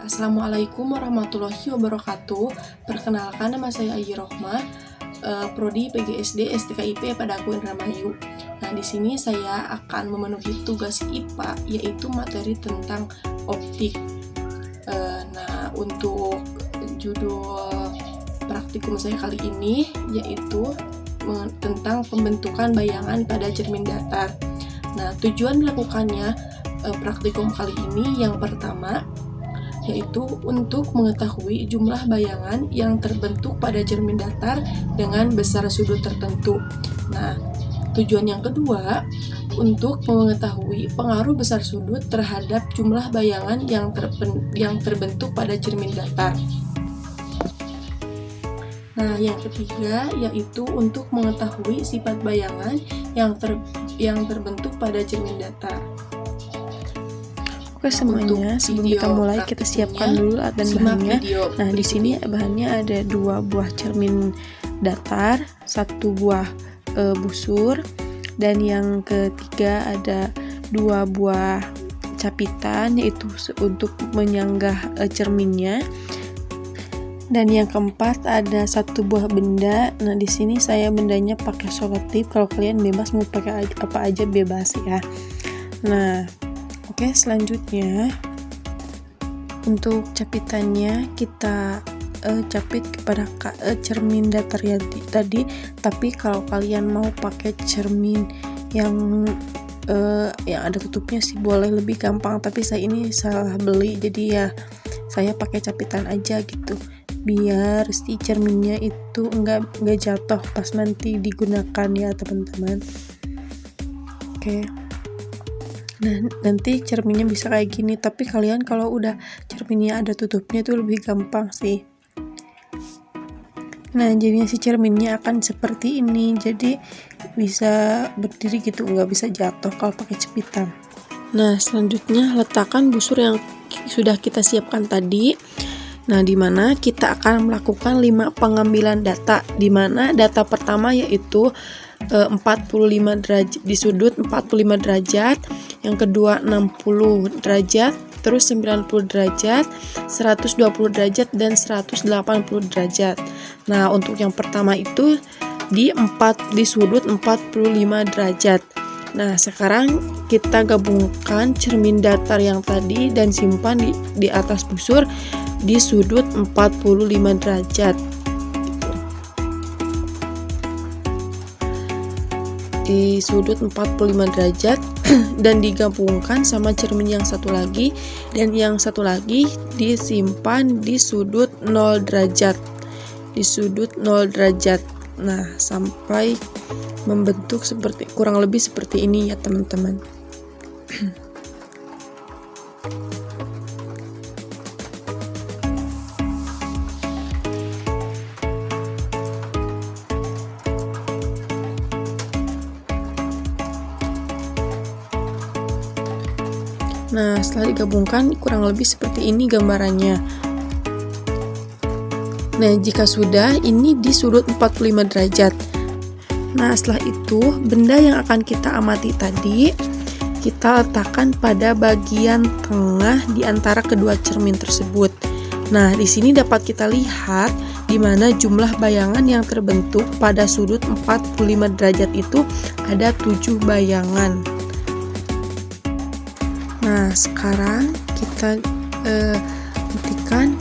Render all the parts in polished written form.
Assalamualaikum warahmatullahi wabarakatuh. Perkenalkan, nama saya Ayi Rohmah, Prodi PGSD STKIP Padaku Indramayu. Nah, di sini saya akan memenuhi tugas IPA, yaitu materi tentang optik. Nah, untuk judul praktikum saya kali ini yaitu tentang pembentukan bayangan pada cermin datar. Nah, tujuan dilakukannya praktikum kali ini yang pertama yaitu untuk mengetahui jumlah bayangan yang terbentuk pada cermin datar dengan besar sudut tertentu. Nah, tujuan yang kedua untuk mengetahui pengaruh besar sudut terhadap jumlah bayangan yang terbentuk pada cermin datar. Nah, yang ketiga yaitu untuk mengetahui sifat bayangan yang terbentuk pada cermin datar. Oke semuanya, sebelum kita mulai kita siapkan dulu dan bahannya. Nah, di sini bahannya ada 2 buah cermin datar, 1 buah busur, dan yang ketiga ada 2 buah capitan yaitu untuk menyanggah cerminnya. Dan yang keempat ada 1 buah benda. Nah, di sini saya bendanya pakai selotip. Kalau kalian bebas mau pakai apa aja bebas ya. Nah, oke, selanjutnya untuk capitannya kita capit kepada cermin datar tadi. Tapi kalau kalian mau pakai cermin yang ada tutupnya sih boleh, lebih gampang. Tapi saya ini salah beli, jadi ya saya pakai capitan aja gitu, biar si cerminnya itu enggak jatuh pas nanti digunakan ya teman-teman. Oke. Nah, nanti cerminnya bisa kayak gini, tapi kalian kalau udah cerminnya ada tutupnya itu lebih gampang sih. Nah, jadinya si cerminnya akan seperti ini, jadi bisa berdiri gitu, nggak bisa jatuh kalau pakai capitan. Nah, selanjutnya letakkan busur yang sudah kita siapkan tadi. Nah, di mana kita akan melakukan 5 pengambilan data, di mana data pertama yaitu 45 derajat di sudut 45 derajat, yang kedua 60 derajat, terus 90 derajat, 120 derajat, dan 180 derajat. Nah, untuk yang pertama itu di sudut 45 derajat. Nah, sekarang kita gabungkan cermin datar yang tadi dan simpan di atas busur di sudut 45 derajat. Di sudut 45 derajat dan digabungkan sama cermin yang satu lagi, dan yang satu lagi disimpan di sudut 0 derajat. Di sudut 0 derajat. Nah, sampai membentuk kurang lebih seperti ini ya teman-teman. Nah, setelah digabungkan kurang lebih seperti ini gambarannya. Nah, jika sudah, ini di sudut 45 derajat. Nah, setelah itu benda yang akan kita amati tadi kita letakkan pada bagian tengah di antara kedua cermin tersebut. Nah, di sini dapat kita lihat di mana jumlah bayangan yang terbentuk pada sudut 45 derajat itu ada 7 bayangan. Nah, sekarang kita hentikan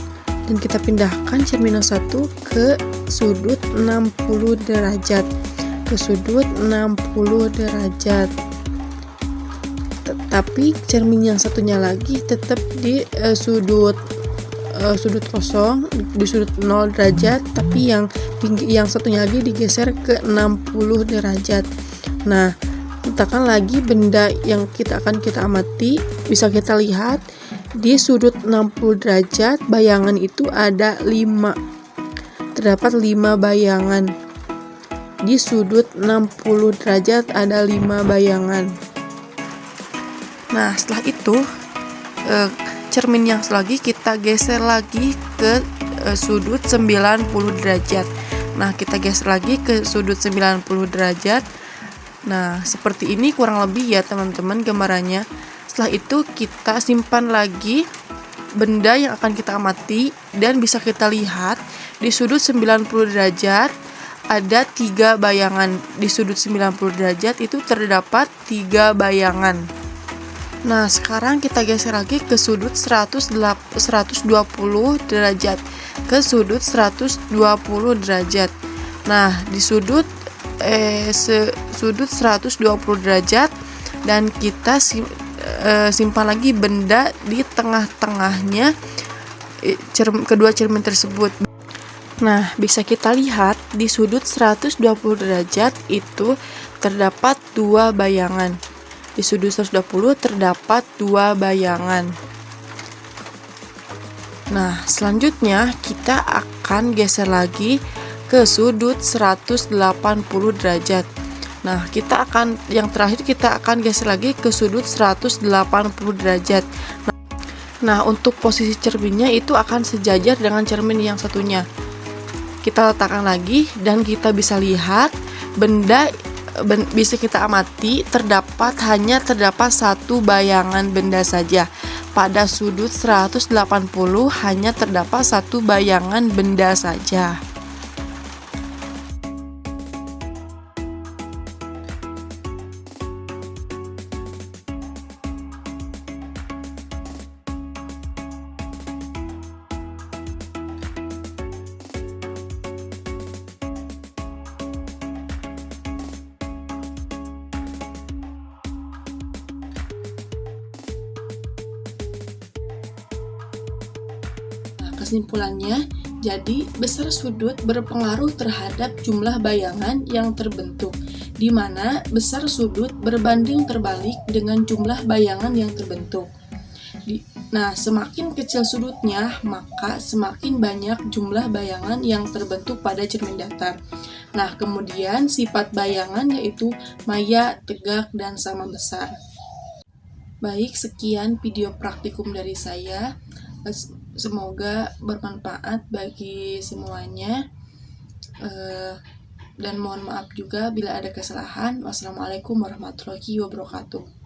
dan kita pindahkan cermin yang satu ke sudut 60 derajat. Ke sudut 60 derajat. Tapi cermin yang satunya lagi tetap di sudut kosong, di sudut 0 derajat, tapi yang satunya lagi digeser ke 60 derajat. Nah, letakkan lagi benda yang akan kita amati. Bisa kita lihat di sudut 60 derajat bayangan itu ada 5. Terdapat 5 bayangan. Di sudut 60 derajat ada 5 bayangan. Nah, setelah itu cermin yang lagi kita geser lagi ke sudut 90 derajat. Nah, kita geser lagi ke sudut 90 derajat. Nah, seperti ini kurang lebih ya teman-teman gambarannya. Setelah itu kita simpan lagi benda yang akan kita amati, dan bisa kita lihat di sudut 90 derajat ada 3 bayangan. Di sudut 90 derajat itu terdapat 3 bayangan. Nah, sekarang kita geser lagi ke sudut 120 derajat. Ke sudut 120 derajat. Nah, di sudut 120 derajat, dan kita simpan lagi benda di tengah-tengahnya kedua cermin tersebut. Nah, bisa kita lihat di sudut 120 derajat itu terdapat 2 bayangan. Di sudut 120 terdapat 2 bayangan. Nah, selanjutnya kita akan geser lagi ke sudut 180 derajat. Nah, yang terakhir kita akan geser lagi ke sudut 180 derajat. Nah, untuk posisi cerminnya itu akan sejajar dengan cermin yang satunya. Kita letakkan lagi dan kita bisa lihat bisa kita amati hanya terdapat 1 bayangan benda saja. Pada sudut 180 hanya terdapat 1 bayangan benda saja. Kesimpulannya, jadi besar sudut berpengaruh terhadap jumlah bayangan yang terbentuk, di mana besar sudut berbanding terbalik dengan jumlah bayangan yang terbentuk. Nah, semakin kecil sudutnya, maka semakin banyak jumlah bayangan yang terbentuk pada cermin datar. Nah, kemudian sifat bayangan yaitu maya, tegak, dan sama besar. Baik, sekian video praktikum dari saya. Semoga bermanfaat bagi semuanya, dan mohon maaf juga bila ada kesalahan. Wassalamualaikum warahmatullahi wabarakatuh.